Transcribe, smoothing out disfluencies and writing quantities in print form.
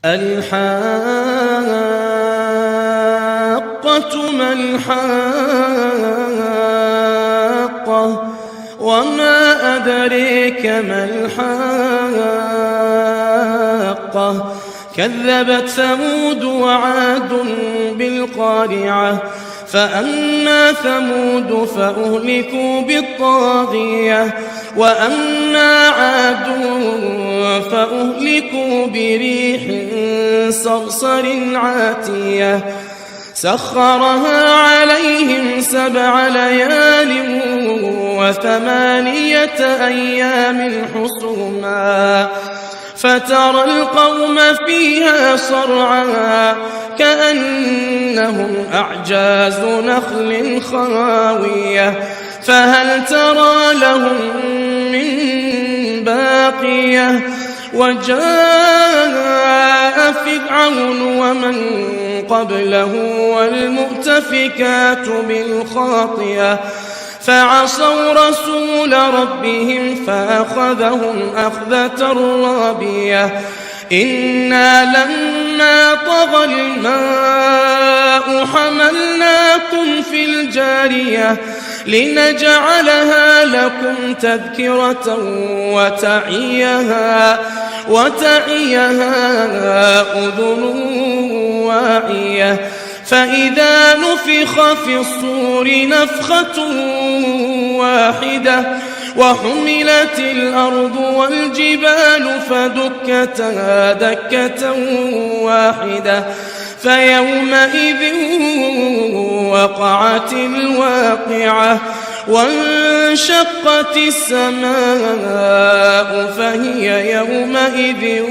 الحاقة ما الحاقة وما أدريك ما الحاقة كذبت ثمود وعاد بالقارعة فأما ثمود فأهلكوا بالطاغية وأما عاد فأهلكوا بريح صرصر عاتية سخرها عليهم 7 ليال و8 أيام حسوما فترى القوم فيها صرعا كأنهم أعجاز نخل خاوية فهل ترى لهم من باقية وجاء فرعون ومن قبله والمؤتفكات بالخاطئة فعصوا رسول ربهم فأخذهم أخذة رابية إنا لما طغى الماء حملناكم في الجارية لنجعلها لكم تذكرة وتعيها أذن واعية فإذا نفخ في الصور نفخة واحدة وحملت الأرض والجبال فدكتا دكة واحدة فيومئذ وقعت الواقعة وانشقت السماء فهي يومئذ